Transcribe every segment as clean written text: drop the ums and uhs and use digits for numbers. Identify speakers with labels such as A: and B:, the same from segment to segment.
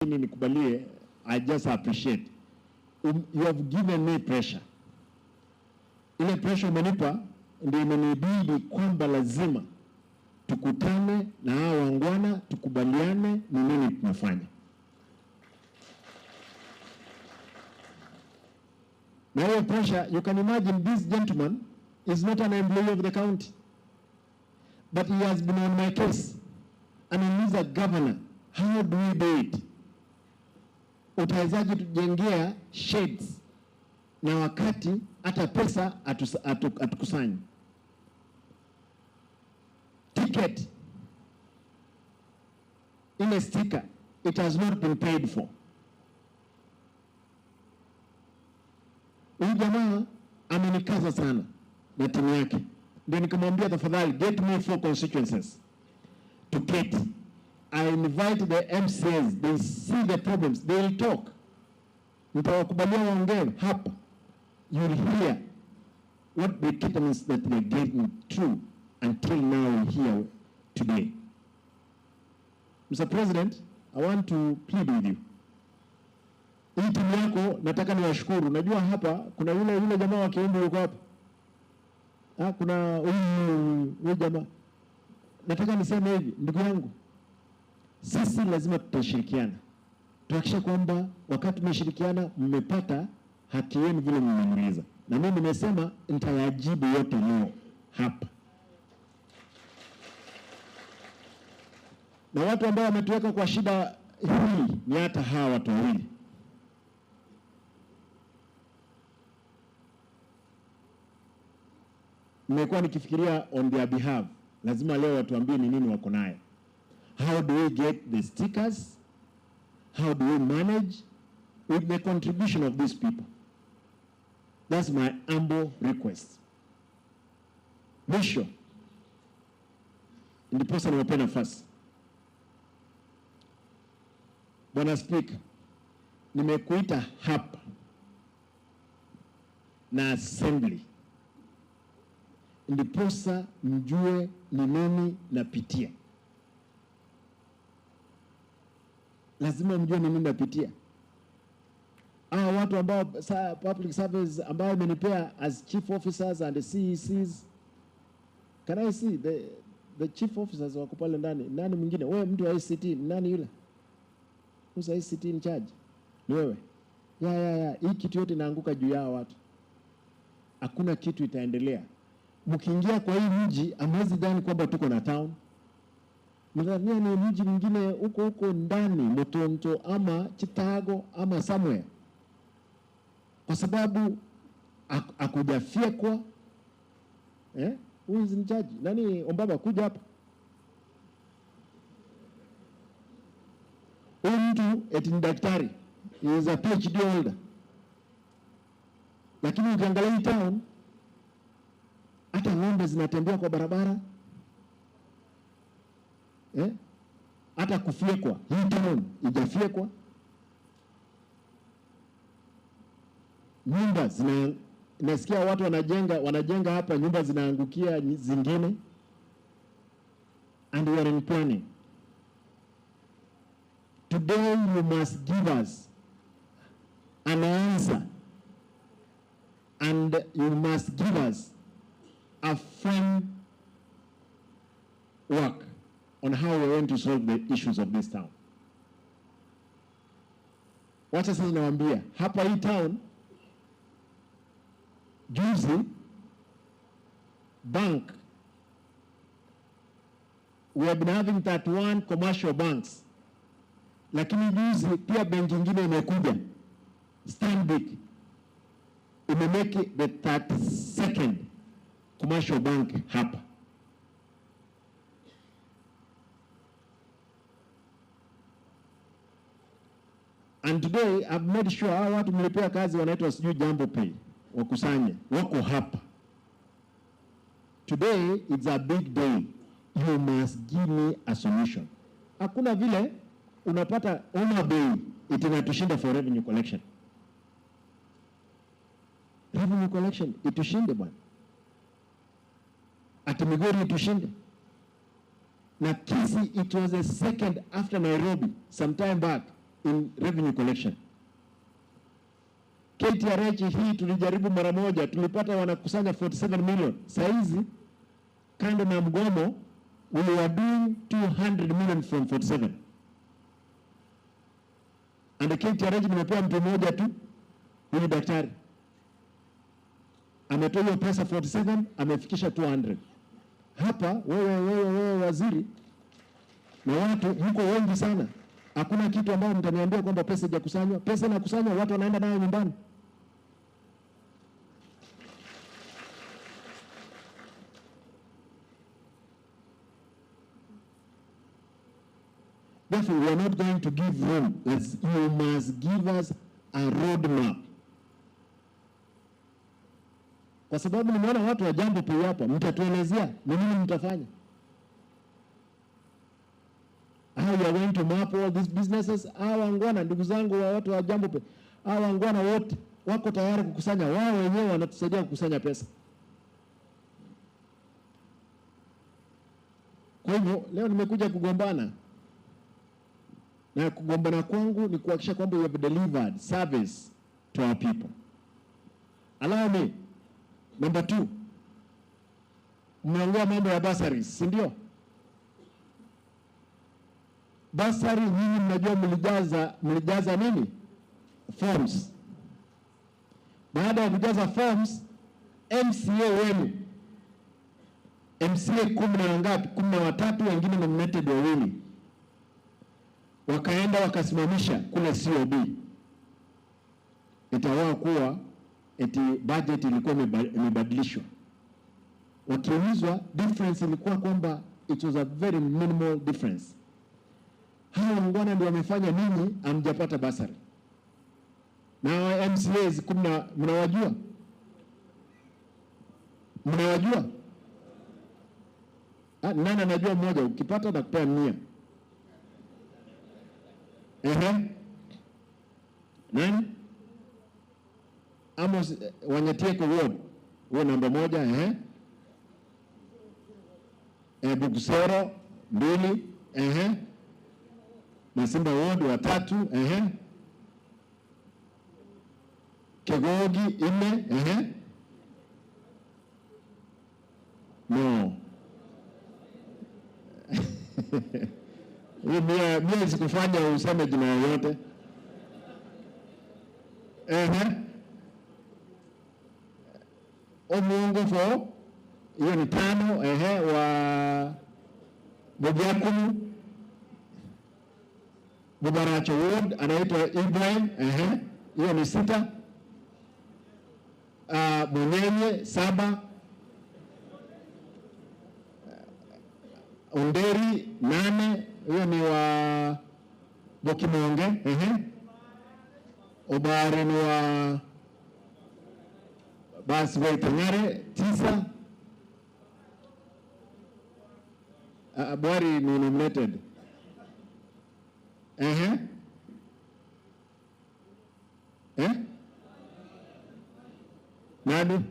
A: Nikubalie, I just appreciate. You have given me pressure. Ile pressure umenipa ndio imenibidi kwamba lazima tukutane na hao wangwana, tukubaliane ni nini tunafanya. Na hiyo pressure, you can imagine this gentleman is not an employee of the county, but he has been on my case and he is a governor. How do we do it? Utawezaje tujengea shades na wakati hata pesa atukusanyi? Ticket, ile sticker, it has not been paid for. Huyu jamaa amenikaza sana na timu yake. Ndio nikamwambia tafadhali get me 4 constituencies to get. I invite the MCAs, they see the problems, they will talk. Nitawakubalia waongee hapa. You will hear what the treatments that they gave me through until now here today. Mr. President, I want to plead with you. Hii timu yako nataka niwashukuru. Najua hapa kuna yule jamaa wa Kiumbu yuko hapa. Kuna huyu jamaa. Nataka niseme hivi, ndugu yangu. Sisi lazima tutashirikiana. Tuhakikishe kwamba wakati mmeshirikiana mmepata haki yenu vile mmeniuliza. Na mimi nimesema nitawajibu yote leo hapa. Na watu ambao wametuweka kwa shida hii ni hata hawa watu wawili. Nimekuwa nikifikiria on their behalf. Lazima leo watuambie ni nini wako nayo. How do we get the stickers? How do we manage with the contribution of these people? That's my humble request. Mwisho, ndiposa niwape nafasi. Bwana Speaker, nimekuita hapa na assembly ndiposa mjue ni nini napitia. Lazima mjue ni nini napitia. Watu ambao public service ambao amenipea as chief officers and the CECs. Can I see the chief officers wako pale ndani? Nani mwingine? Wewe mtu wa ICT, nani yule? Who's ICT in charge? Ni wewe. Ya. Hii kitu yote inaanguka juu ya watu. Hakuna kitu itaendelea. Mkiingia kwa hii mji amwezi dhani kwamba tuko na town. Mnadhania ni mji mwingine huko ndani, Motonto ama Chitago ama somewhere. Kwa sababu akujafyekwa. Who is in charge? Nani Ombaba kuja hapa? Huyu mtu eti ni daktari. He is a PhD holder. Lakini ukiangalia hii town, hata ng'ombe zinatembea kwa barabara. Hata kufyekwa. Hii town ijafyekwa. Nyumba nasikia watu wanajenga hapa, nyumba zinaangukia zingine. And we are in planning. Today you must give us an answer. And you must give us a firm work on how we're going to solve the issues of this town. Wacha sasa nawaambia, hapa hii town, juzi, bank, we have been having 31 commercial banks. Lakini juzi, pia benki nyingine imekuja, Stanbic, imemeki the 32nd commercial bank hapa. And today I've made sure hawa watu mlipewa kazi wanaitwa sijui Jambo Pay wakusanye wako hapa. Today it's a big day. You must give me a solution. Hakuna vile unapata Homa Bay itinatushinda for revenue collection. Revenue collection itushinde bwana. Ati Migori itushinde. Na Kisii, it was a second after Nairobi some time back. in revenue collection. KTRH hii tulijaribu mara moja, tulipata wanakusanya 47 million. Saizi kando na mgomo, we were doing 200 million from 47. And the KTRH nimepewa mtu mmoja tu, huyu daktari ametoa hiyo pesa 47, amefikisha 200. Hapa wewe waziri na watu mko wengi sana, hakuna kitu ambao mtaniambia kwamba pesa haijakusanywa. Pesa inakusanywa, watu wanaenda nayo nyumbani. Therefore, we are not going to give room. You must give us a roadmap. Kwa sababu nimeona watu wa Jambo Pay hapa, mtatuelezea ni nini mtafanya. How you are going to map all these businesses? Hawa wangwana, ndugu zangu wa watu wa Jambo Pay, hawa wangwana wote wako tayari kukusanya, wao wenyewe wanatusaidia kukusanya pesa. Kwa hivyo leo nimekuja kugombana. Na kugombana kwangu ni kuhakikisha kwamba we have delivered service to our people. Allow me. Number 2. Mmeongea mambo ya bursaries, si ndio? Bursary nyinyi mnajua mlijaza nini? Forms. Baada ya kujaza forms, MCA wenu, MCA 10 na ngapi? 13, wengine nominated wawili, wakaenda wakasimamisha kule COB. Itawa kuwa eti budget ilikuwa imebadilishwa. Wakiulizwa, difference ilikuwa kwamba it was a very minimal difference. Hao wangwana ndio wamefanya nini amjapata basari. Na MCAs mnawajua? Mnawajua? Nani anajua mmoja? Ukipata na kupea 100. Nani? Amos Wanyatieko ward, huo namba 1. Bukusero 2. Na Simba ward 3. Kegogi 4. No. Mimi sikufanya useme jina yoyote. Omungu fo hiyo ni 5. Wa Bojakumu Bubaracho ward anaitwa Ibrahim, hiyo ni 6. Munyenye 7. Onderi 8, hiyo ni wa Bokimonge. Obare ni wa basi wa Itangare 9. Abari ni nominated. Nani?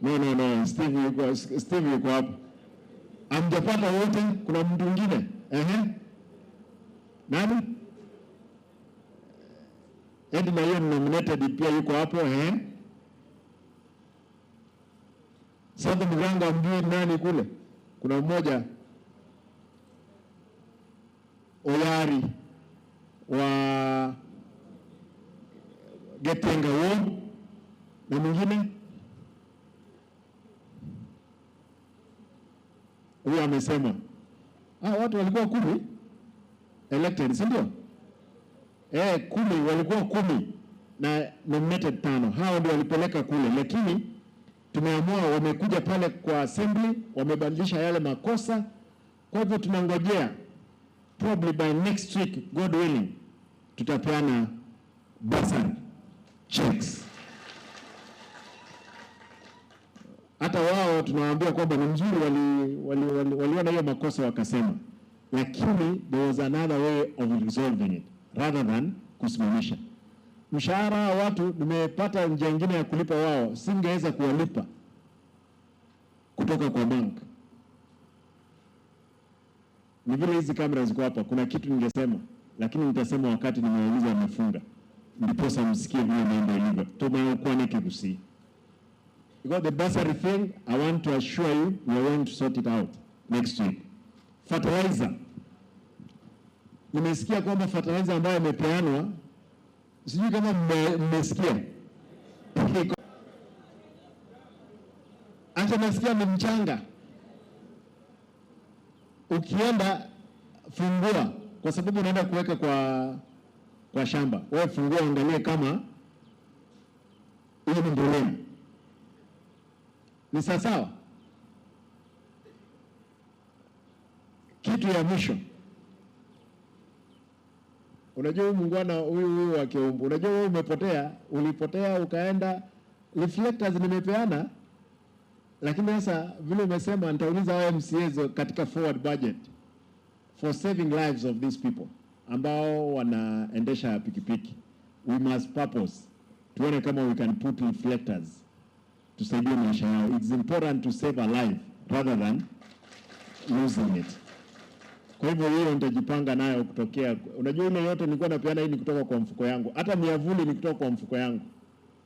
A: No, Steve yuko hapo. Amjapata wote, kuna mtu mwingine. Nani? Edna hiyo nominated pia yuko hapo. Sasa mganga mjui nani kule? Kuna mmoja Oyari wa Getenga ward na mwingine huyo amesema watu walikuwa 10 elected, si ndio? 10 walikuwa 10 na nominated 5. Hao ndio walipeleka kule, lakini tumeamua wamekuja pale kwa assembly, wamebadilisha yale makosa. Kwa hivyo tunangojea probably by next week, God willing, tutapeana bursary checks. Hata wao tunawaambia kwamba ni mzuri, waliona hiyo makosa wakasema, lakini there was another way of resolving it rather than kusimamisha. Mshahara wa watu nimepata njia nyingine ya kulipa wao, singeweza kuwalipa kutoka kwa bank. Ni vile hizi kamera ziko hapa, kuna kitu ningesema, lakini nitasema wakati nimeuliza amefunga. Ndiposa msikie vile mambo ilivyo. Tumekuwa nikigusia. Because the bursary thing, I want to assure you, we are going to sort it out next week. Fertilizer. Nimesikia kwamba fertilizer ambayo imepeanwa, sijui kama mmesikia. Acha nasikia ni mchanga. Ukienda fungua, kwa sababu unaenda kuweka kwa shamba. Wewe fungua, angalie kama hiyo ni mbolea. Ni sawa? Kitu ya mwisho. Unajua huyu mungwana huyu wa Kiumbu, unajua wewe ulipotea ukaenda reflectors nimepeana, lakini sasa vile umesema nitauliza wao MCAs katika forward budget for saving lives of these people ambao wanaendesha pikipiki. We must purpose tuone kama we can put reflectors tusaidie maisha yao. It's important to save a life rather than losing it. Kwa hivyo hiyo nitajipanga nayo kutokea. Unajua ile yote nilikuwa napeana hii ni kutoka kwa mfuko yangu. Hata miavuli ni kutoka kwa mfuko yangu.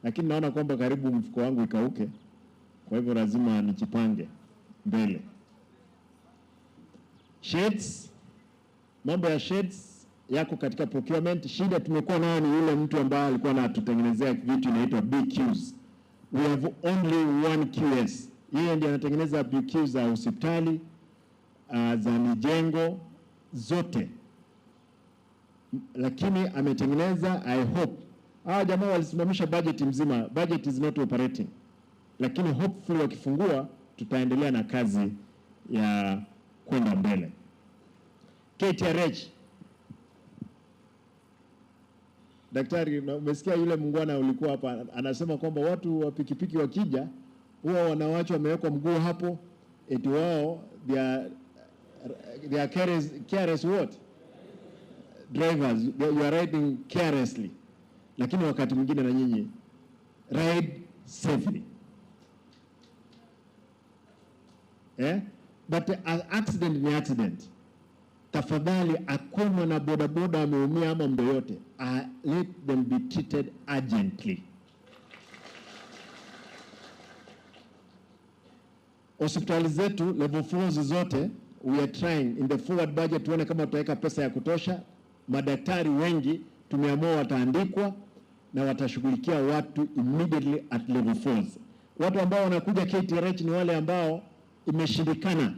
A: Lakini naona kwamba karibu mfuko wangu ikauke. Kwa hivyo lazima nijipange mbele. Shades, mambo ya shades yako katika procurement. Shida tumekuwa nayo ni yule mtu ambaye alikuwa anatutengenezea vitu inaitwa BQs. We have only one QS. Yeye ndiye anatengeneza BQs za hospitali, za mijengo zote. Lakini ametengeneza, I hope. Hawa jamaa walisimamisha budget mzima. Budget is not operating. Lakini hopefully wakifungua tutaendelea na kazi ya kwenda mbele. KTRH. Daktari, umesikia yule mungwana ulikuwa hapa anasema kwamba watu wa pikipiki wakija huwa wanawachwa wamewekwa mguu hapo, eti wao they are careless what? Drivers, you are riding carelessly. Lakini wakati mwingine na nyinyi ride safely. But accident ni accident. Tafadhali akoma na bodaboda ameumia ama mdo yote, let them be treated urgently. Hospitali zetu level 4 zote we are trying in the forward budget tuone kama tutaweka pesa ya kutosha. Madaktari wengi tumeamua wataandikwa na watashughulikia watu immediately at level 4. Watu ambao wanakuja KTRH ni wale ambao imeshindikana,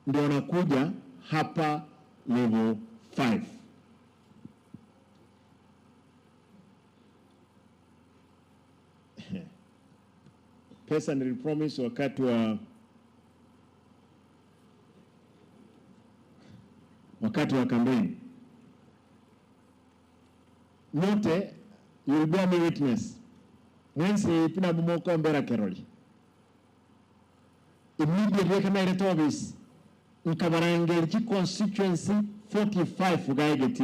A: ndio wanakuja hapa level 5. Pesa nilipromise wakati wa kampeni. Note, you will bear me witness. Mwensi pina bumoko mbera keroli. Immediately kama ile office Nkabarangeli constituency 45 ugaigeti.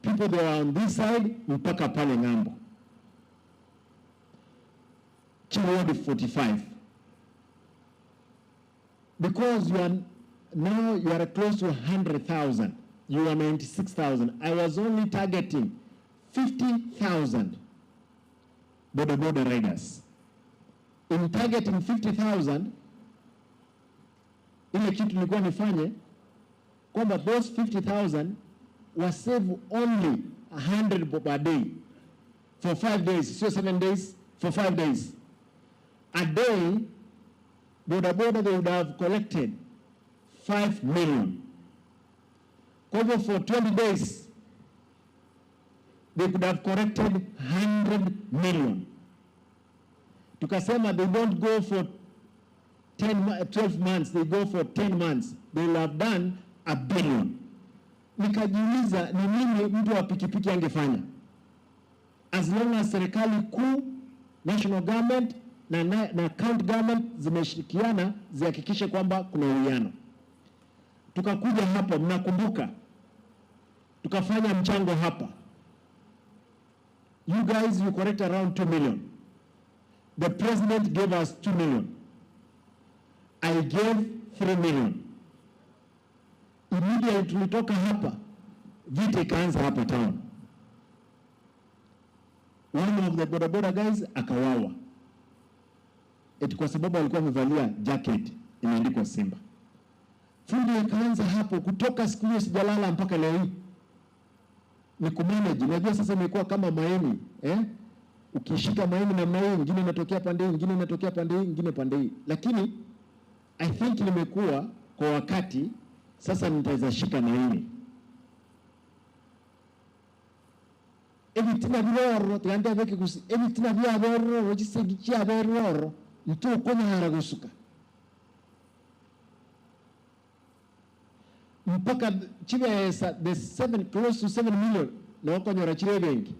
A: People that are on this side mpaka pale ngambo. Ward 45. Because you are close to 100,000. You are 96,000. I was only targeting 50,000 boda riders. In targeting 50,000, ile kitu nilikuwa nifanye kwamba those 50,000 was save only 100 per day for 5 days, so 7 days for 5 days. A day, boda they would have collected 5 million. Cover for 20 days, they could have collected 100 million. Tukasema they don't go for 12 months, they go for 10 months, they will have done 1 billion. Nikajiuliza ni nini mtu wa pikipiki angefanya? As long as serikali kuu, national government na county government zimeshirikiana zihakikishe kwamba kuna uwiano. Tukakuja hapa, mnakumbuka, tukafanya mchango hapa. You guys, you collect around 2 million. The president gave us 2 million. I gave 3 million. Immediately tulitoka hapa, vita ikaanza hapa town. One of the bodaboda guys akawawa, eti kwa sababu alikuwa amevalia jacket imeandikwa Simba. Fundi ikaanza hapo, kutoka siku hiyo sijalala mpaka leo hii. Ni kumanage. Unajua sasa imekuwa kama maini, ukishika maini namna hii, nyingine inatokea pande hii, nyingine inatokea pande hii, nyingine pande hii. Lakini I think nimekuwa kwa wakati sasa nitaweza shika maini. Ebitina biroro tuyande beke kusi, ebitina bya beroro gisegicha beroro nto konyara gusuka. Mpaka chibesa the 7 close to 7 million na wakonyora chire benki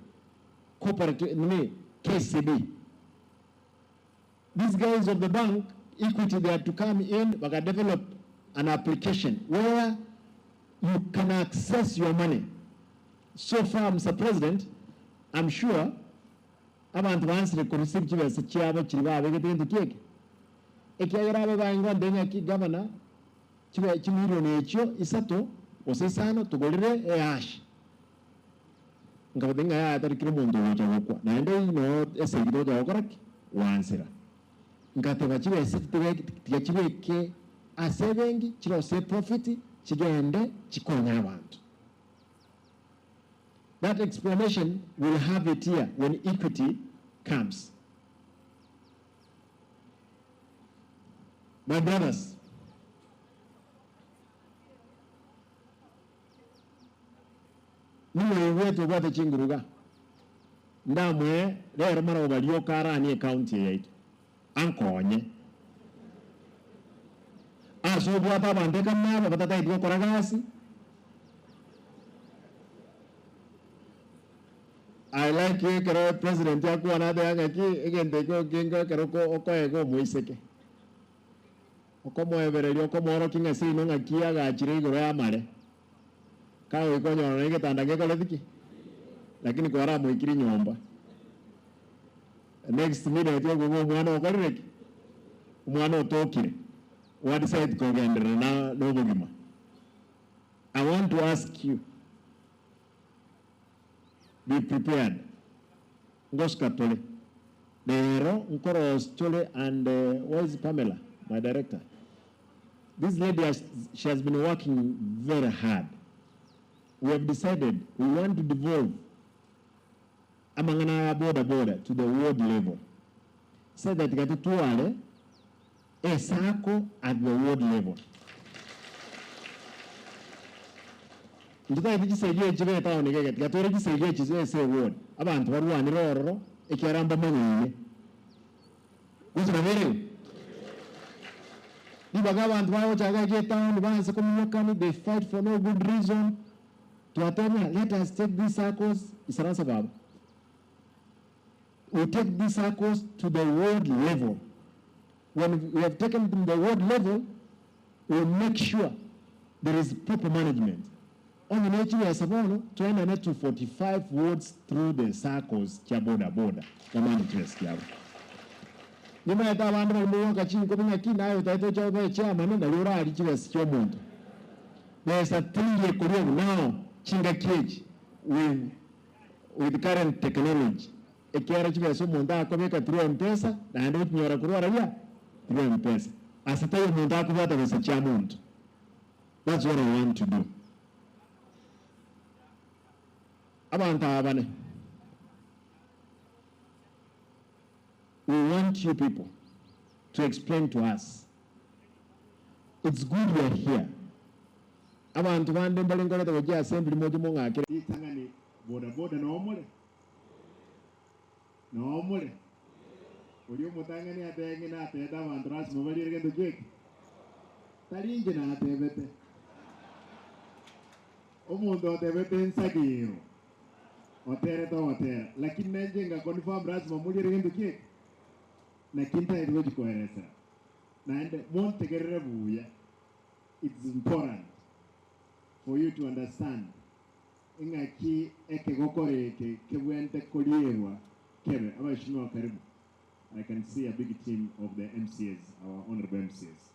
A: corporate nini KCB. These guys of the bank Equity, they had to come in, baka develop an application where you can access your money. So far, Mr. President, I'm sure abantu bansire ku receive chibesa cyabo kiriba begete keke ekyagera aba bango ndenya ki governor chiba chimiliyoni ekyo isato osesano tugolere ehash ngabadenga ya atarikira mundu woja wokwa na ndo ino esegiro ja okoraki wansira ngateba chibesa tikachibeke asebengi chiro se profit chigende chikonya abantu. That explanation will have it here when Equity comes. My brothers, niwe wetu gwate chinguruga ndamwe lero mara obalio karani county yetu ankonye aso bwata bande kamaba batata idwo koragasi. I like you, kero president ya kuwa nade anga ki egente ko kinga kero ko okoego muiseke okomo evereli okomo kinga si no ngakia ga chire igoro ya mare kawe ko nyono nge tandage ko lediki lakini ko ara muikiri nyomba next minute yo go mwana okoreki mwana otokire what side ko gendera na no bugima. I want to ask you, be prepared. Ngoskatole. Dero Nkoros Chole and what is Pamela, my director? This lady she has been working very hard. We have decided we want to devolve amangana boda to the ward level. So that gatutuale a circle at the ward level. Ndita ikisaidia chibe town ngeke gatore kisaidia chize se ward abantu barwani roro ekyaramba manyine kuzira bere nibaga abantu bawo chaga ke town banse kumukani, they fight for no good reason to attempt. Let us take these circles isaransa baba, we take these circles to the ward level. When we have taken them to the ward level, we will make sure there is proper management. On the nature of Sabono, 245 wards through the circles cha boda the managers kiabo. Nima ya tabandu bamuwaka chini kopinga kina ayo taito cha oba chairman na yura alichiwa sio muntu. There is a 3-year career now chinga cage with current technology. Ekiara chiwa so muntu akobeka through M-Pesa na ando nyora kurwa raia through M-Pesa. Asitayo muntu akubata besa cha muntu. That's what I want to do. We want you people to explain to us. It's good we are here. Abantu bande mbalengole tagoja assembly moja monga akira. Itangani boda no omule. Uli umutangani atenge na atenda abantu ras mobali regendo jeki. Talinje na atebete. Omundo atebete nsagiro. Otera lakini nenjenga confirm rasma muli regendo kike na kinta edwo jikoeresa na ende monte gerebuya. It's important for you to understand ingaki eke gokoreke kebwente kolierwa kebe abashimwa karibu. I can see a big team of the MCAs, our honorable MCAs.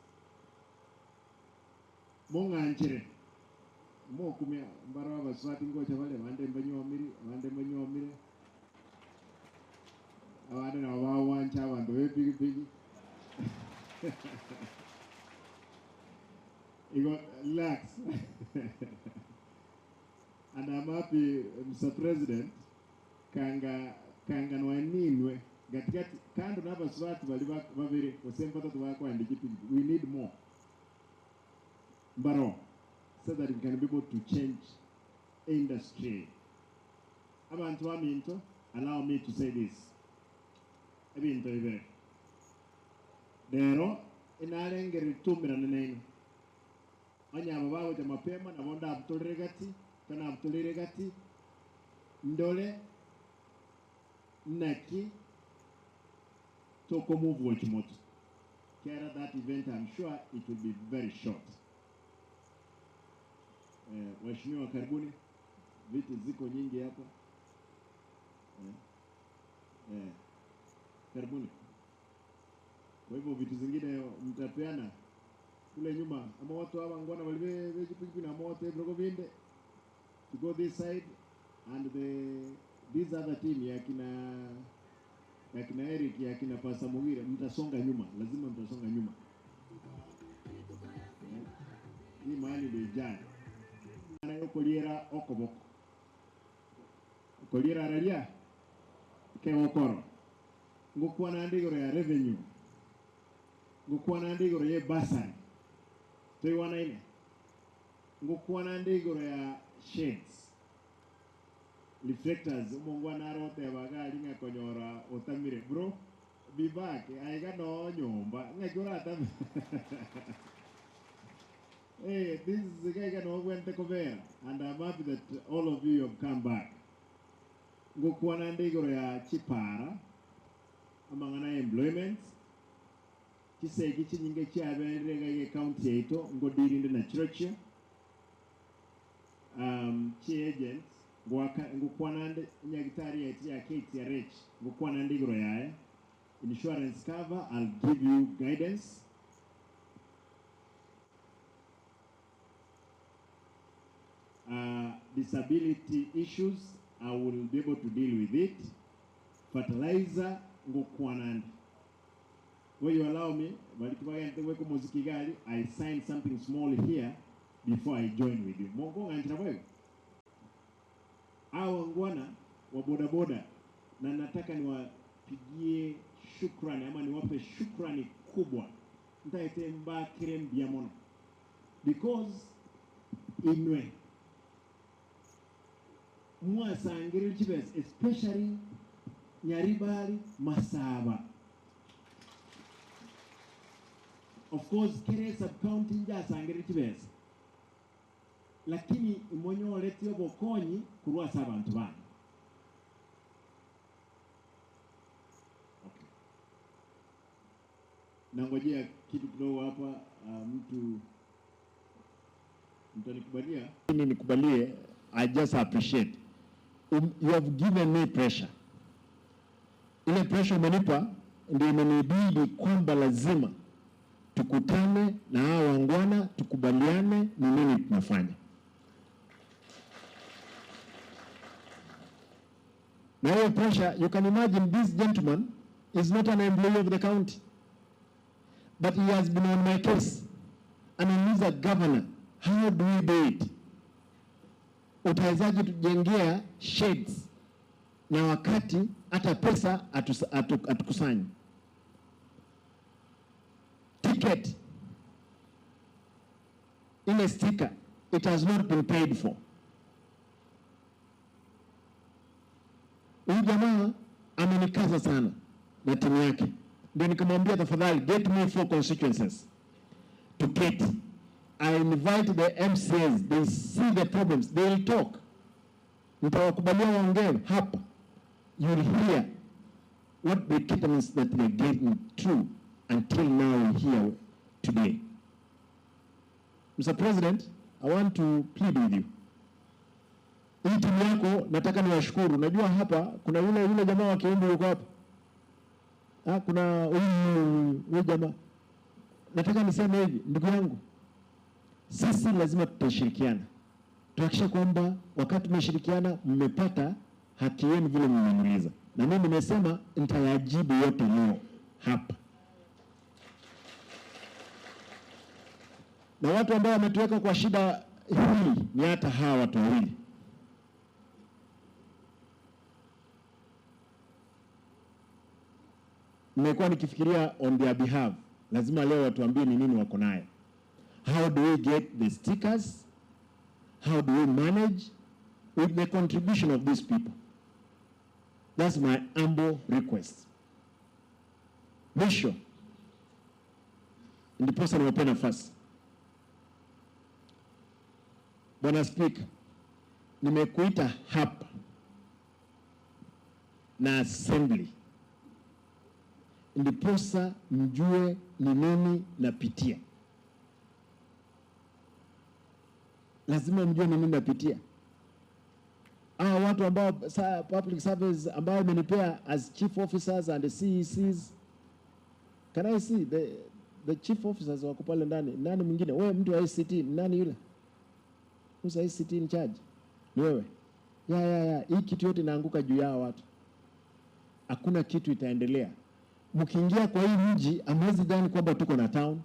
A: Monga anjire
B: mo kumya mbara baswati ngocha wale wande mbanyomire abandi na bawancha abantu bepigipigi Igo relax. And I'm happy, Mr. President, kanga nwaninwe gatikati kando na baswati bali babiri osempata tubakwa ndikipigi. We need more. Mbaro, so that we can be able to change industry. Abantu baminto, allow me to say this. Ebinto ibere. Dero inalengeri tumira nene. Onyama bawo cha mapema na bonda abutolere gati ndole naki toko move wachimoto. Kera that event, I'm sure it will be very short. Waheshimiwa karibuni, viti ziko nyingi hapa. Karibuni. Kwa hivyo vitu zingine mtapeana kule nyuma, ama watu hawa ngwana waliwe vejipipi na moto broko vinde to go this side, and this other team ya kina Eric ya kina Pasa Mugira mtasonga nyuma, lazima mtasonga nyuma. Hii mahali ndio jana ana yokoliera okoboko koliera aralia ke okoro ngukwa na ndigoro ya revenue, ngukwa na ndigoro ya basari toiwana ine, ngukwa na ndigoro ya shades reflectors umongwa na rote abagali ngakonyora otamire bro be back aiga no nyomba ngakora tam hey, this is the guy gonna went to Kovera, and I'm happy that all of you have come back. Ngokwa na ndigoro ya chipara amangana employment kisegi chinyinge chaberega ye county yeto ngodirinde na church chi agents ngokwa na nyagitari ya KTRH ngokwa na ndigoro ya insurance cover. I'll give you guidance. Disability issues, I will be able to deal with it. Fertilizer, ngokwanand. Will you allow me? I signed something small here before I join with you. Mongo antrawe. Awa ngwana wa boda na nataka niwapigie shukrani ama niwape shukrani kubwa. Ntaite mba kirem biamono. Because inwe mwasangire chibes, especially Nyaribari Masaba. Of course, kere sub-county nja sangire chibes. Lakini imonyo letio bokonyi kuruwa saba antubana. Okay. Nangojea kitu kidogo hapa, mtu nikubalia.
A: Nikubalie, I just appreciate. You have given me pressure. Ile pressure umenipa ndio imenibidi kwamba lazima tukutane na hao wangwana, tukubaliane ni nini tunafanya. Na hiyo pressure, you can imagine this gentleman is not an employee of the county, but he has been on my case and he is a governor. How do we do it? Utawezaje tujengea shades na wakati hata pesa atukusanyi? Ticket ile sticker, it has not been paid for. Huyu jamaa amenikaza sana na timu yake, ndio nikamwambia tafadhali get me 4 constituencies to get. I invite the MCAs, they see the problems, they will talk. Nitawakubalia waongee hapa. You will hear what the treatments that they are getting through until now here today. Mr. President, I want to plead with you. Hii timu yako nataka niwashukuru. Najua hapa kuna yule jamaa wa Kiumbu yuko hapa. Kuna huyu jamaa. Nataka niseme hivi, ndugu yangu. Sisi lazima tutashirikiana. tuhakikishe kwamba wakati mmeshirikiana mmepata haki yenu vile mmeniuliza, na mimi nimesema nitayajibu yote leo hapa. Na watu ambao wametuweka kwa shida hii ni hata hawa watu wawili. Nimekuwa nikifikiria on their behalf, lazima leo watuambie ni nini wako nayo. How do we get the stickers? How do we manage with the contribution of these people? That's my humble request. Mwisho, ndiposa niwape nafasi. Bwana Speaker, nimekuita hapa na assembly ndiposa mjue ni nini napitia. Lazima mjue ni nini napitia. Watu ambao public service ambao wamenipea as chief officers and the CECs. Can I see the chief officers wako pale ndani? Nani mwingine? Wewe mtu wa ICT, nani yule? Who's ICT in charge? Ni wewe. Hii kitu yote inaanguka juu ya watu. Hakuna kitu itaendelea. Mkiingia kwa hii mji amwezi dhani kwamba tuko na town.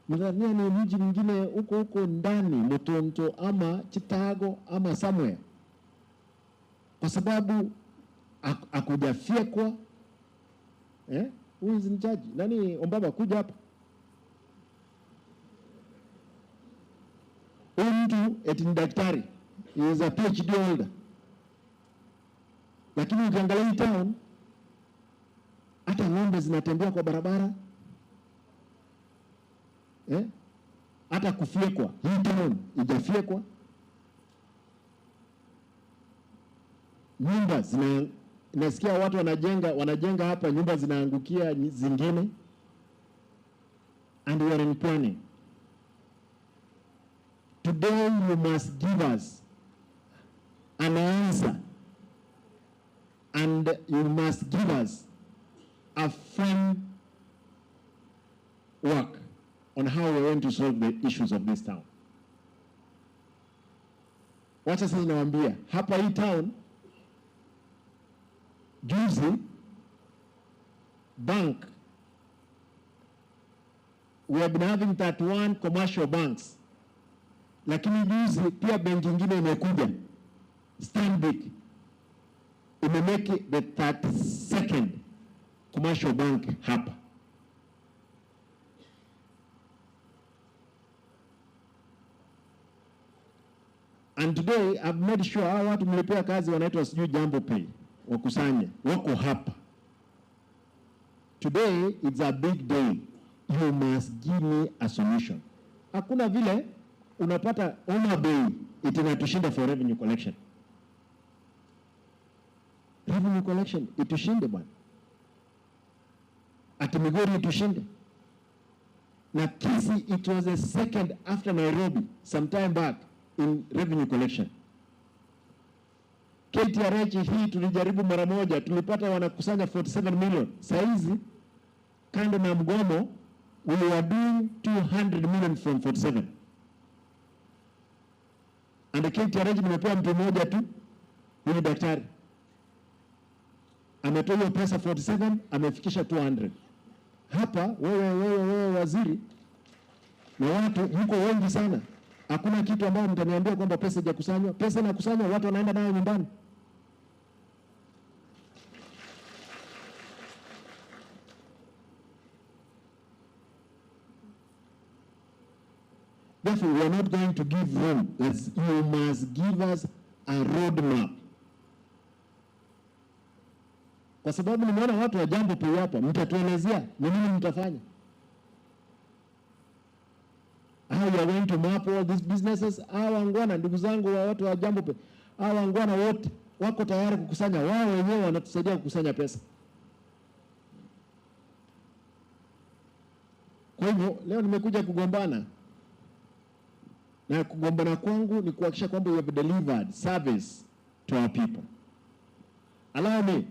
A: Mnadhania ni mji mwingine huko ndani, Motonto ama Chitago ama somewhere. Kwa sababu akujafyekwa. Who is in charge? Nani Ombaba kuja hapa? Huyu mtu eti ni daktari. He is a PhD holder. Lakini ukiangalia hii town, hata ng'ombe zinatembea kwa barabara. Hata kufyekwa. Hii town ijafyekwa. Nyumba nasikia watu wanajenga hapa, nyumba zinaangukia zingine. And we are in planning. Today you must give us an answer, and you must give us a firm work on how we're going to solve the issues of this town. Wacha sasa nawaambia, hapa hii town, juzi bank, we have been having 31 commercial banks. Lakini juzi pia benki nyingine imekuja, Stanbic, imemeke the 32nd commercial bank hapa. And today I've made sure hawa watu mlipea kazi wanaitwa sijui Jambo Pay, wakusanye, wako hapa. Today it's a big day. You must give me a solution. Hakuna vile unapata Homa Bay itinatushinda for revenue collection. Revenue collection itushinde bwana. Ati Migori itushinde. Na Kisii, it was a second after Nairobi some time back in revenue collection. KTRH hii tulijaribu mara moja, tulipata wanakusanya 47 million. Saizi kando na mgomo, we were doing 200 million from 47. And the KTRH nimepewa mtu mmoja tu, huyu daktari. Ametoa hiyo pesa 47, amefikisha 200. Hapa wewe waziri na watu mko wengi sana. Hakuna kitu ambao mtaniambia kwamba pesa haijakusanywa. Pesa inakusanywa, watu wanaenda nayo nyumbani. Therefore, we are not going to give room. You must give us a roadmap. Kwa sababu nimeona watu wa Jambo Pay hapa, mtatuelezea ni nini mtafanya. How you are going to map all these businesses. Hawa ngwana, ndugu zangu wa watu wa Jambo Pay, hawa ngwana wote wako tayari kukusanya, wao wenyewe wanatusaidia kukusanya pesa. Kwa hivyo leo nimekuja kugombana. Na kugombana kwangu ni kuhakikisha kwamba we have delivered service to our people. Allow me.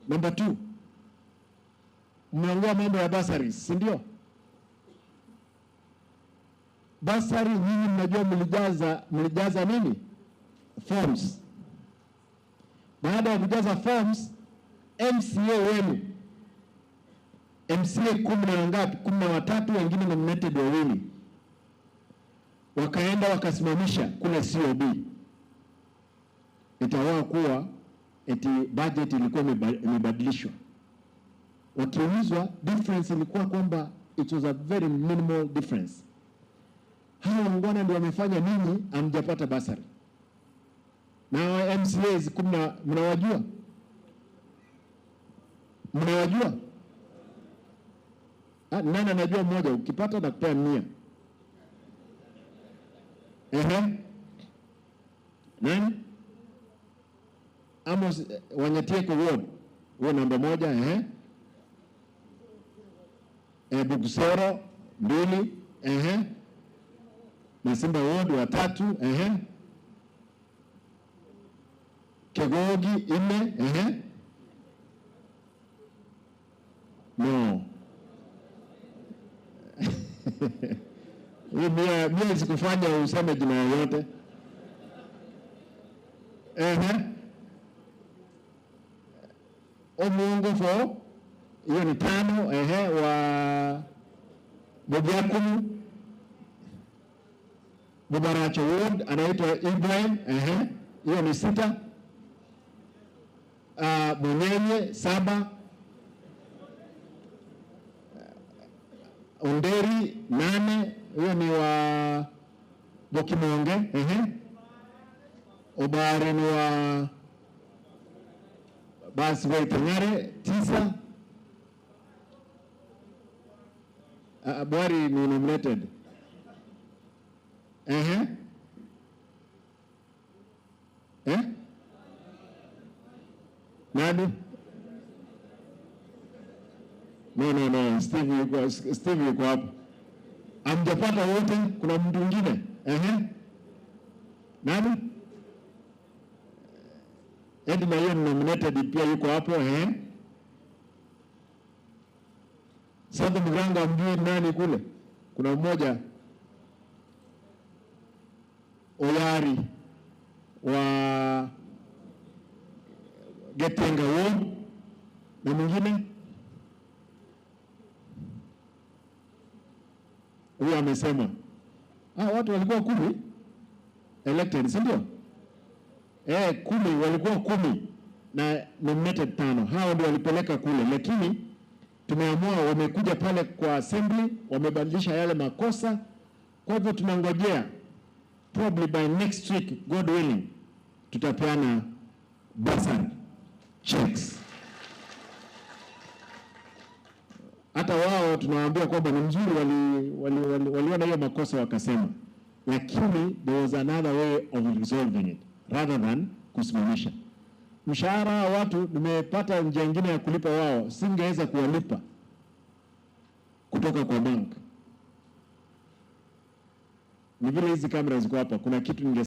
A: Number 2. Mmeongea mambo ya bursaries, si ndio? basari nyinyi mnajua mlijaza nini? Forms. Baada ya kujaza forms, MCA wenu, MCA 10 na ngapi? 13, wengine nominated 2, wakaenda wakasimamisha kule COB. Itawa kuwa eti budget ilikuwa imebadilishwa. Wakiulizwa, difference ilikuwa kwamba it was a very minimal difference. Hao wangwana ndio wamefanya nini amjapata basari. Na MCAs 10 mnawajua? Mnawajua? Nani anajua mmoja? Ukipata na kupea 100. Nani? Amos Wanyatieko ward. Huo namba 1, Bukusero 2, na Simba ward 3, Kegogi 4, no. Mia sikufanya useme jina yoyote. Omungu fo hiyo ni 5, wa Bobiakumu Bobaracho ward anaitwa Ibrahim, hiyo ni 6. Bunyenye 7, Onderi 8, hiyo ni wa Bokimonge, Obare ni wa basi wa Itangare 9. Bwari ni nominated. Nani? No, Steve yuko hapo. Amjapata wote, kuna mtu mwingine? Nani? Edna hiyo nominated pia yuko hapo, Sasa Mganga mjui nani kule? Kuna mmoja Oyari wa Getenga ward, na mwingine huyo amesema watu walikuwa 10 elected, si ndio? 10 walikuwa 10 na nominated 5. Hao ndio walipeleka kule, lakini tumeamua wamekuja pale kwa assembly, wamebadilisha yale makosa. Kwa hivyo tunangojea probably by next week, God willing, tutapeana bursary checks. Hata wao tunawaambia kwamba ni mzuri, waliona hiyo makosa wakasema, lakini there was another way of resolving it rather than kusimamisha mshahara wa watu. Nimepata njia nyingine ya kulipa wao, singeweza kuwalipa kutoka kwa bank. Ni vile hizi kamera ziko hapa, kuna kitu